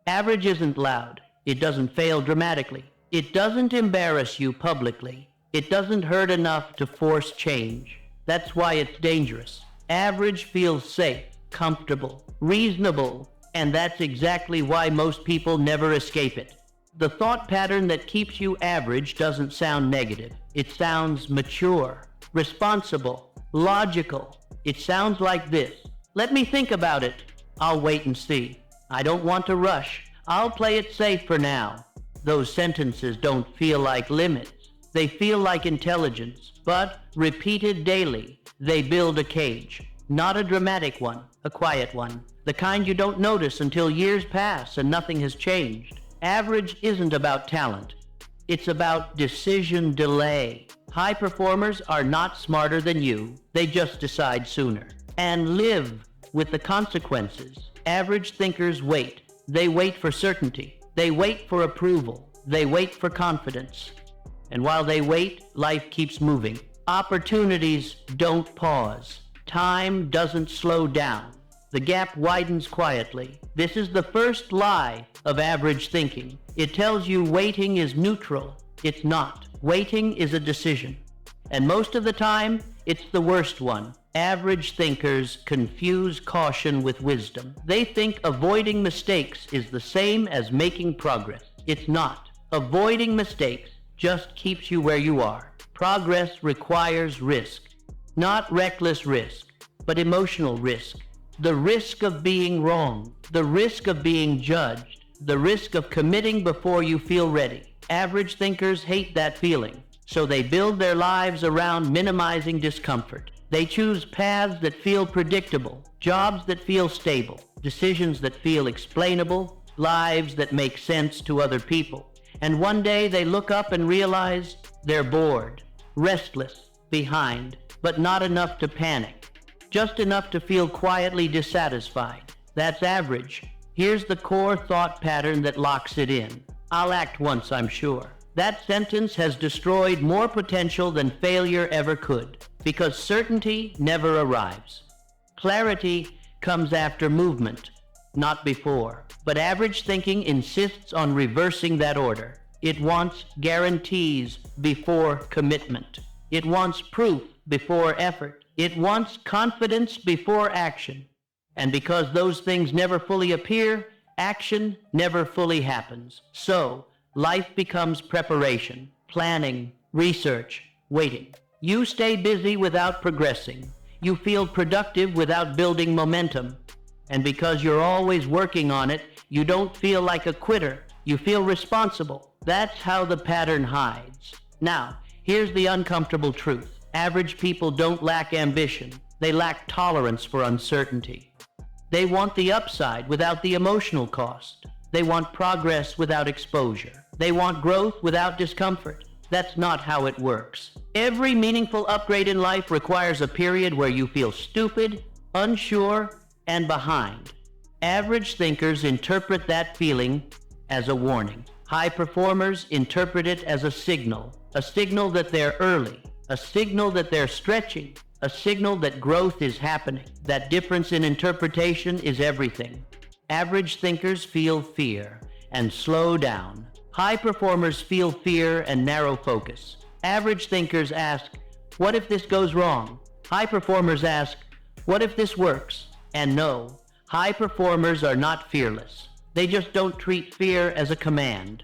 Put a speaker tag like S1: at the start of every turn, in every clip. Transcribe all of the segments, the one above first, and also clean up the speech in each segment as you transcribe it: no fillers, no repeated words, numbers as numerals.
S1: Average isn't loud. It doesn't fail dramatically. It doesn't embarrass you publicly. It doesn't hurt enough to force change. That's why it's dangerous. Average feels safe, comfortable, reasonable, and that's exactly why most people never escape it. The thought pattern that keeps you average doesn't sound negative. It sounds mature, responsible, logical. It sounds like this. Let me think about it. I'll wait and see. I don't want to rush. I'll play it safe for now. Those sentences don't feel like limits. They feel like intelligence, but repeated daily, they build a cage. Not a dramatic one, a quiet one. The kind you don't notice until years pass and nothing has changed. Average isn't about talent. It's about decision delay. High performers are not smarter than you. They just decide sooner and live with the consequences. Average thinkers wait. They wait for certainty. They wait for approval. They wait for confidence. And while they wait, life keeps moving. Opportunities don't pause. Time doesn't slow down. The gap widens quietly. This is the first lie of average thinking. It tells you waiting is neutral. It's not. Waiting is a decision. And most of the time, it's the worst one. Average thinkers confuse caution with wisdom. They think avoiding mistakes is the same as making progress. It's not. Avoiding mistakes just keeps you where you are. Progress requires risk. Not reckless risk, but emotional risk. The risk of being wrong, the risk of being judged, the risk of committing before you feel ready. Average thinkers hate that feeling, so they build their lives around minimizing discomfort. They choose paths that feel predictable, jobs that feel stable, decisions that feel explainable, lives that make sense to other people. And one day they look up and realize they're bored, restless, behind, but not enough to panic. Just enough to feel quietly dissatisfied. That's average. Here's the core thought pattern that locks it in. I'll act once, I'm sure. That sentence has destroyed more potential than failure ever could, because certainty never arrives. Clarity comes after movement, not before. But average thinking insists on reversing that order. It wants guarantees before commitment. It wants proof before effort. It wants confidence before action. And because those things never fully appear, action never fully happens. So, life becomes preparation, planning, research, waiting. You stay busy without progressing. You feel productive without building momentum. And because you're always working on it, you don't feel like a quitter. You feel responsible. That's how the pattern hides. Now, here's the uncomfortable truth. Average people don't lack ambition. They lack tolerance for uncertainty. They want the upside without the emotional cost. They want progress without exposure. They want growth without discomfort. That's not how it works. Every meaningful upgrade in life requires a period where you feel stupid, unsure, and behind. Average thinkers interpret that feeling as a warning. High performers interpret it as a signal that they're early, a signal that they're stretching, a signal that growth is happening. That difference in interpretation is everything. Average thinkers feel fear and slow down. High performers feel fear and narrow focus. Average thinkers ask, what if this goes wrong? High performers ask, what if this works? And no, high performers are not fearless. They just don't treat fear as a command.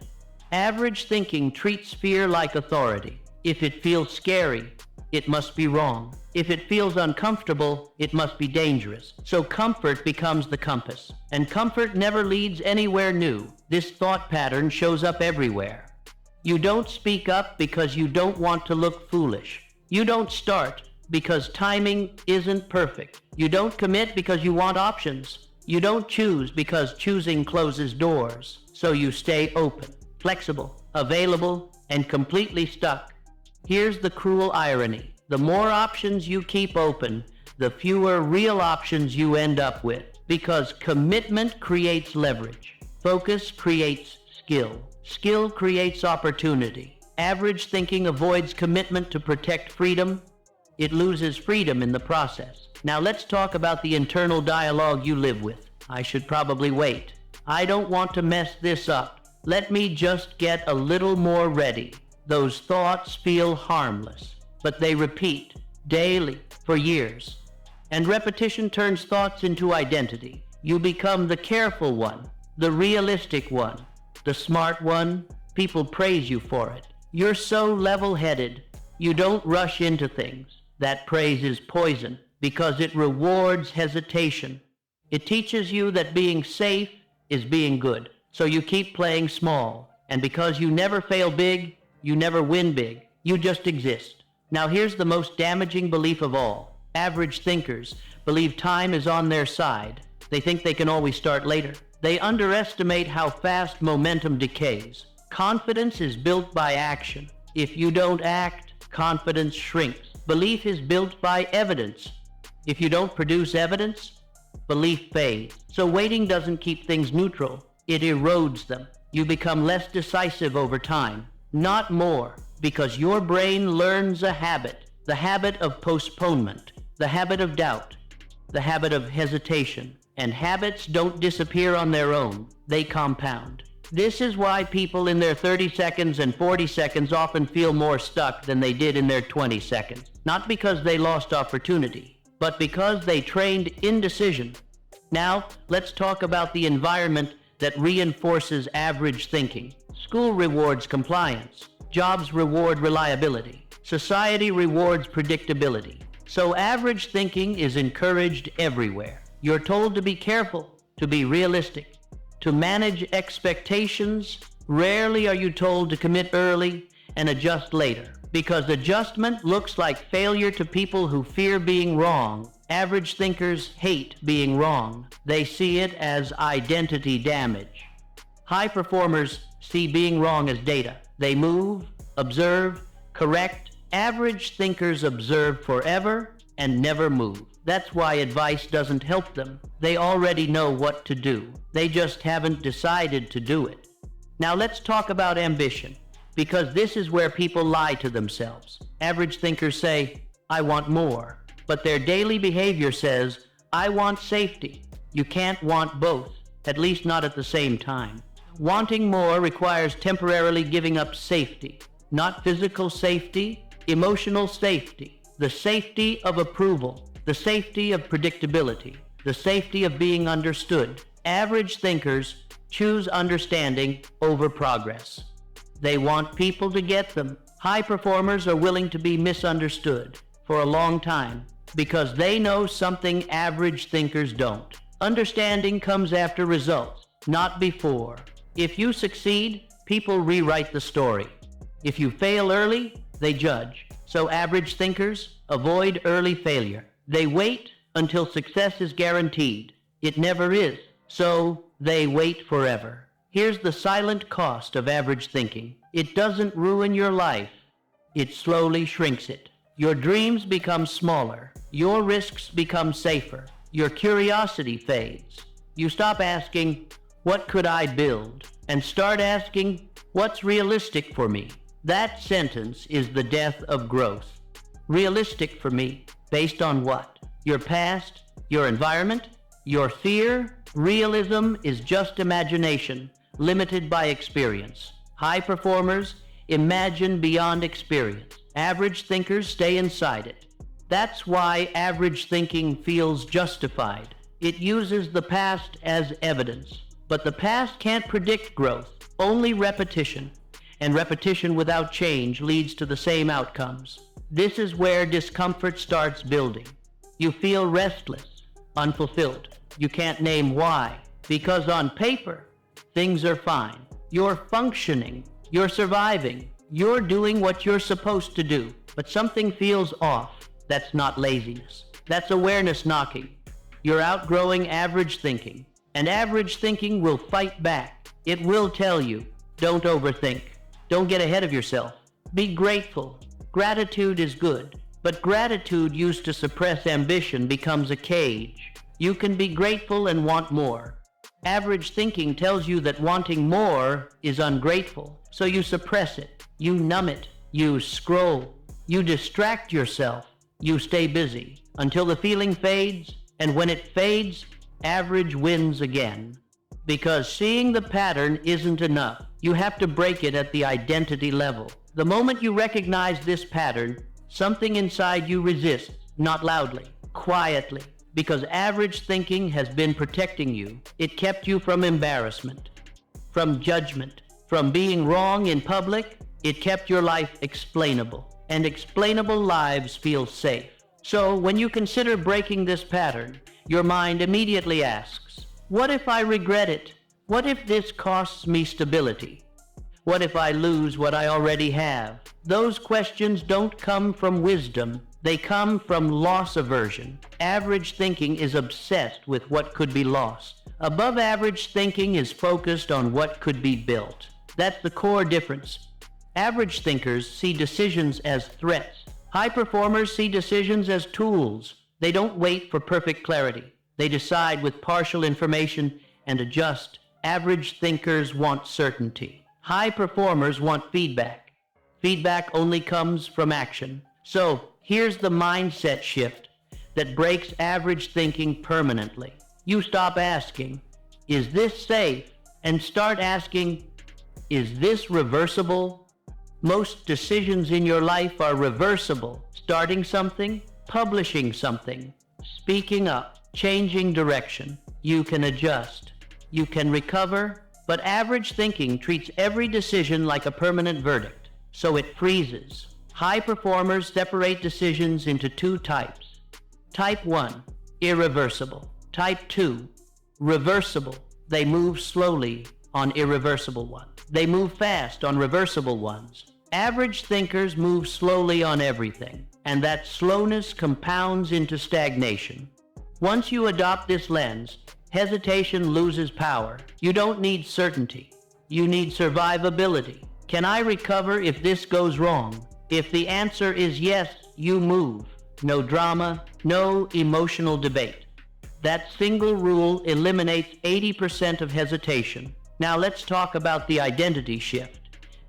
S1: Average thinking treats fear like authority. If it feels scary, it must be wrong. If it feels uncomfortable, it must be dangerous. So comfort becomes the compass. And comfort never leads anywhere new. This thought pattern shows up everywhere. You don't speak up because you don't want to look foolish. You don't start because timing isn't perfect. You don't commit because you want options. You don't choose because choosing closes doors. So you stay open, flexible, available, and completely stuck. Here's the cruel irony. The more options you keep open, the fewer real options you end up with. Because commitment creates leverage. Focus creates skill. Skill creates opportunity. Average thinking avoids commitment to protect freedom. It loses freedom in the process. Now let's talk about the internal dialogue you live with. I should probably wait. I don't want to mess this up. Let me just get a little more ready. Those thoughts feel harmless, but they repeat daily for years. And repetition turns thoughts into identity. You become the careful one, the realistic one, the smart one. People praise you for it. You're so level-headed. You don't rush into things. That praise is poison because it rewards hesitation. It teaches you that being safe is being good. So you keep playing small. And because you never fail big, you never win big. You just exist. Now here's the most damaging belief of all. Average thinkers believe time is on their side. They think they can always start later. They underestimate how fast momentum decays. Confidence is built by action. If you don't act, confidence shrinks. Belief is built by evidence. If you don't produce evidence, belief fades. So waiting doesn't keep things neutral. It erodes them. You become less decisive over time, not more, because your brain learns a habit, the habit of postponement, the habit of doubt, the habit of hesitation. And habits don't disappear on their own. They compound. This is why people in their 30 seconds and 40 seconds often feel more stuck than they did in their 20 seconds. Not because they lost opportunity, but because they trained indecision. Now, let's talk about the environment that reinforces average thinking. School rewards compliance. Jobs reward reliability. Society rewards predictability. So average thinking is encouraged everywhere. You're told to be careful, to be realistic, to manage expectations. Rarely are you told to commit early and adjust later, because adjustment looks like failure to people who fear being wrong. Average thinkers hate being wrong. They see it as identity damage. High performers see being wrong as data. They move, observe, correct. Average thinkers observe forever and never move. That's why advice doesn't help them. They already know what to do. They just haven't decided to do it. Now let's talk about ambition, because this is where people lie to themselves. Average thinkers say, I want more, but their daily behavior says, I want safety. You can't want both, at least not at the same time. Wanting more requires temporarily giving up safety, not physical safety, emotional safety, the safety of approval, the safety of predictability, the safety of being understood. Average thinkers choose understanding over progress. They want people to get them. High performers are willing to be misunderstood for a long time because they know something average thinkers don't. Understanding comes after results, not before. If you succeed, people rewrite the story. If you fail early, they judge. So average thinkers avoid early failure. They wait until success is guaranteed. It never is. So they wait forever. Here's the silent cost of average thinking. It doesn't ruin your life. It slowly shrinks it. Your dreams become smaller. Your risks become safer. Your curiosity fades. You stop asking, what could I build? And start asking, what's realistic for me? That sentence is the death of growth. Realistic for me. Based on what? Your past? Your environment? Your fear? Realism is just imagination, limited by experience. High performers imagine beyond experience. Average thinkers stay inside it. That's why average thinking feels justified. It uses the past as evidence. But the past can't predict growth, only repetition. And repetition without change leads to the same outcomes. This is where discomfort starts building. You feel restless, unfulfilled. You can't name why. Because on paper, things are fine. You're functioning. You're surviving. You're doing what you're supposed to do. But something feels off. That's not laziness. That's awareness knocking. You're outgrowing average thinking. And average thinking will fight back. It will tell you, don't overthink. Don't get ahead of yourself. Be grateful. Gratitude is good, but gratitude used to suppress ambition becomes a cage. You can be grateful and want more. Average thinking tells you that wanting more is ungrateful, so you suppress it. You numb it. You scroll. You distract yourself. You stay busy until the feeling fades, and when it fades, average wins again. Because seeing the pattern isn't enough. You have to break it at the identity level. The moment you recognize this pattern, something inside you resists, not loudly, quietly. Because average thinking has been protecting you. It kept you from embarrassment, from judgment, from being wrong in public. It kept your life explainable. And explainable lives feel safe. So when you consider breaking this pattern, your mind immediately asks, what if I regret it? What if this costs me stability? What if I lose what I already have? Those questions don't come from wisdom. They come from loss aversion. Average thinking is obsessed with what could be lost. Above average thinking is focused on what could be built. That's the core difference. Average thinkers see decisions as threats. High performers see decisions as tools. They don't wait for perfect clarity. They decide with partial information and adjust. Average thinkers want certainty. High performers want feedback. Feedback only comes from action. So, here's the mindset shift that breaks average thinking permanently. You stop asking, is this safe? And start asking, is this reversible? Most decisions in your life are reversible. Starting something, publishing something, speaking up, changing direction. You can adjust. You can recover. But average thinking treats every decision like a permanent verdict. So it freezes. High performers separate decisions into two types. Type 1, irreversible. Type 2, reversible. They move slowly on irreversible ones. They move fast on reversible ones. Average thinkers move slowly on everything, and that slowness compounds into stagnation. Once you adopt this lens, hesitation loses power. You don't need certainty. You need survivability. Can I recover if this goes wrong? If the answer is yes, you move. No drama, no emotional debate. That single rule eliminates 80% of hesitation. Now let's talk about the identity shift,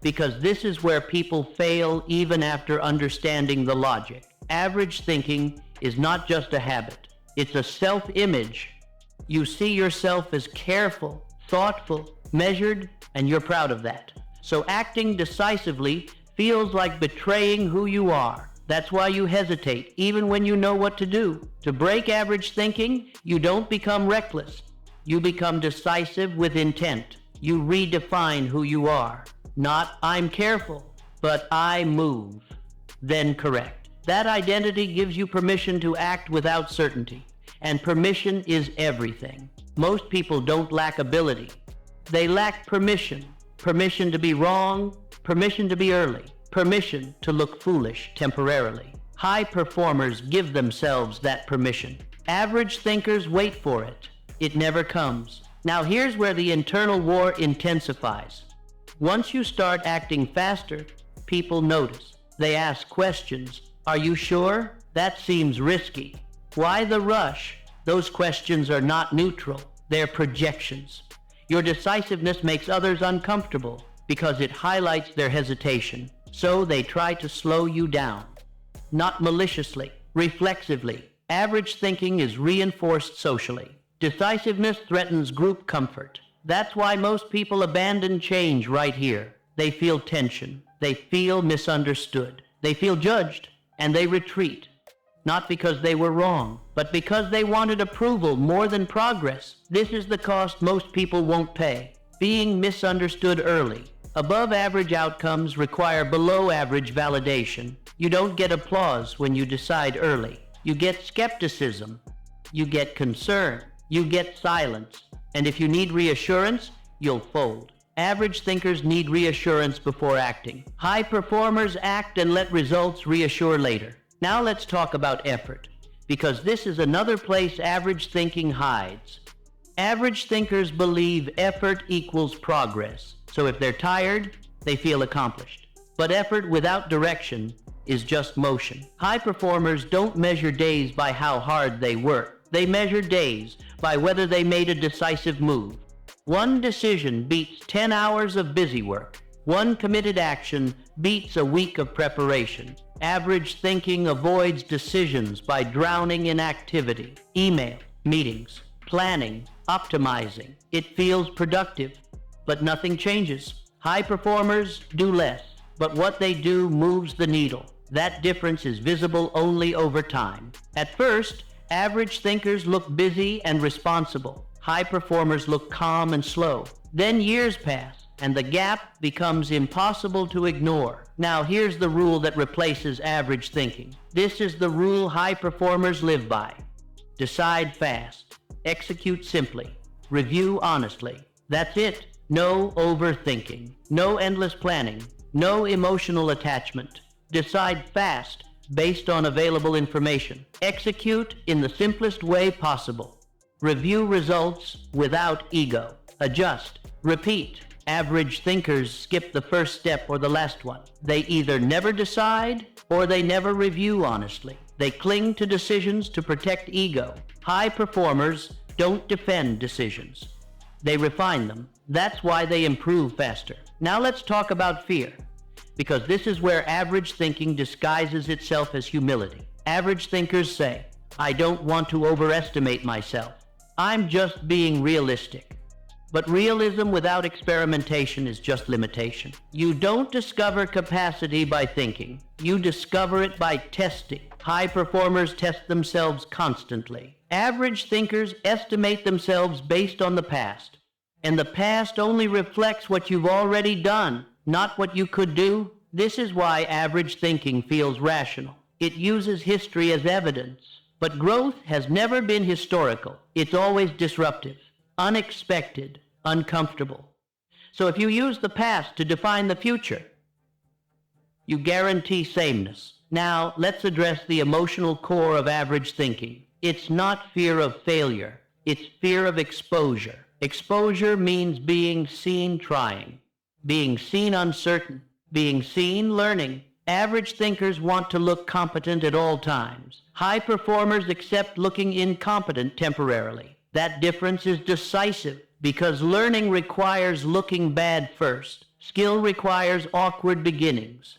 S1: because this is where people fail even after understanding the logic. Average thinking is not just a habit. It's a self-image. You see yourself as careful, thoughtful, measured, and you're proud of that. So acting decisively feels like betraying who you are. That's why you hesitate, even when you know what to do. To break average thinking, you don't become reckless. You become decisive with intent. You redefine who you are. Not, I'm careful, but I move. Then correct. That identity gives you permission to act without certainty. And permission is everything. Most people don't lack ability. They lack permission. Permission to be wrong, permission to be early, permission to look foolish temporarily. High performers give themselves that permission. Average thinkers wait for it. It never comes. Now here's where the internal war intensifies. Once you start acting faster, people notice. They ask questions. Are you sure? That seems risky. Why the rush? Those questions are not neutral. They're projections. Your decisiveness makes others uncomfortable because it highlights their hesitation. So they try to slow you down. Not maliciously, reflexively. Average thinking is reinforced socially. Decisiveness threatens group comfort. That's why most people abandon change right here. They feel tension. They feel misunderstood. They feel judged, and they retreat. Not because they were wrong, but because they wanted approval more than progress. This is the cost most people won't pay. Being misunderstood early. Above average outcomes require below average validation. You don't get applause when you decide early. You get skepticism. You get concern. You get silence. And if you need reassurance, you'll fold. Average thinkers need reassurance before acting. High performers act and let results reassure later. Now let's talk about effort, because this is another place average thinking hides. Average thinkers believe effort equals progress. So if they're tired, they feel accomplished. But effort without direction is just motion. High performers don't measure days by how hard they work. They measure days by whether they made a decisive move. One decision beats 10 hours of busy work. One committed action beats a week of preparation. Average thinking avoids decisions by drowning in activity, email, meetings, planning, optimizing. It feels productive, but nothing changes. High performers do less, but what they do moves the needle. That difference is visible only over time. At first, average thinkers look busy and responsible. High performers look calm and slow. Then years pass, and the gap becomes impossible to ignore. Now here's the rule that replaces average thinking. This is the rule high performers live by. Decide fast. Execute simply. Review honestly. That's it. No overthinking. No endless planning. No emotional attachment. Decide fast based on available information. Execute in the simplest way possible. Review results without ego. Adjust. Repeat. Average thinkers skip the first step or the last one. They either never decide or they never review honestly. They cling to decisions to protect ego. High performers don't defend decisions. They refine them. That's why they improve faster. Now let's talk about fear, because this is where average thinking disguises itself as humility. Average thinkers say, I don't want to overestimate myself. I'm just being realistic. But realism without experimentation is just limitation. You don't discover capacity by thinking. You discover it by testing. High performers test themselves constantly. Average thinkers estimate themselves based on the past. And the past only reflects what you've already done, not what you could do. This is why average thinking feels rational. It uses history as evidence. But growth has never been historical. It's always disruptive, unexpected, uncomfortable. So if you use the past to define the future, you guarantee sameness. Now, let's address the emotional core of average thinking. It's not fear of failure. It's fear of exposure. Exposure means being seen trying, being seen uncertain, being seen learning. Average thinkers want to look competent at all times. High performers accept looking incompetent temporarily. That difference is decisive because learning requires looking bad first. Skill requires awkward beginnings.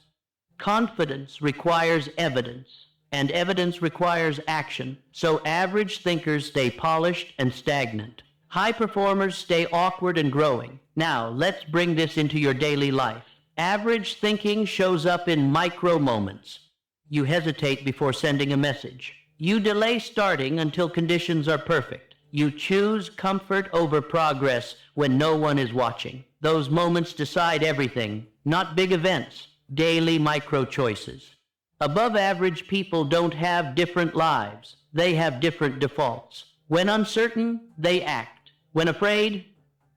S1: Confidence requires evidence, and evidence requires action. So average thinkers stay polished and stagnant. High performers stay awkward and growing. Now, let's bring this into your daily life. Average thinking shows up in micro moments. You hesitate before sending a message. You delay starting until conditions are perfect. You choose comfort over progress when no one is watching. Those moments decide everything, not big events, daily micro choices. Above average people don't have different lives. They have different defaults. When uncertain, they act. When afraid,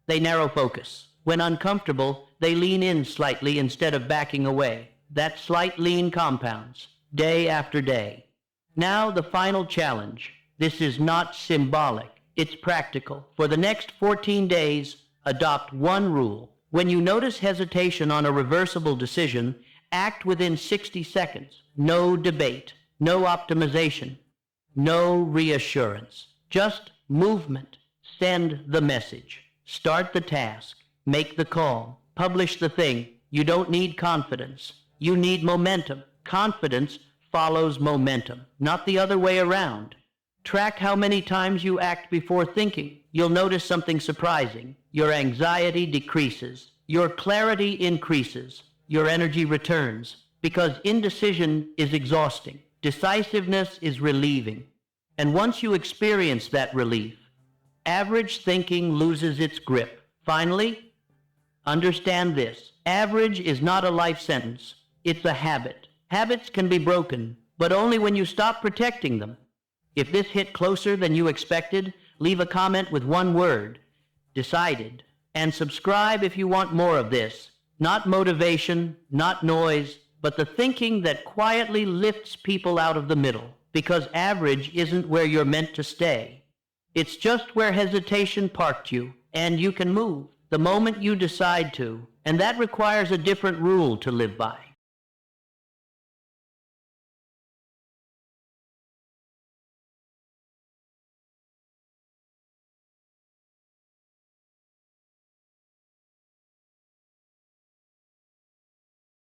S1: they narrow focus. When uncomfortable, they lean in slightly instead of backing away. That slight lean compounds, day after day. Now the final challenge. This is not symbolic. It's practical. For the next 14 days, adopt one rule. When you notice hesitation on a reversible decision, act within 60 seconds. No debate, no optimization, no reassurance. Just movement. Send the message. Start the task. Make the call. Publish the thing. You don't need confidence. You need momentum. Confidence follows momentum, not the other way around. Track how many times you act before thinking. You'll notice something surprising. Your anxiety decreases. Your clarity increases. Your energy returns. Because indecision is exhausting. Decisiveness is relieving. And once you experience that relief, average thinking loses its grip. Finally, understand this. Average is not a life sentence. It's a habit. Habits can be broken, but only when you stop protecting them. If this hit closer than you expected, leave a comment with one word, decided, and subscribe if you want more of this. Not motivation, not noise, but the thinking that quietly lifts people out of the middle. Because average isn't where you're meant to stay. It's just where hesitation parked you, and you can move the moment you decide to, and that requires a different rule to live by.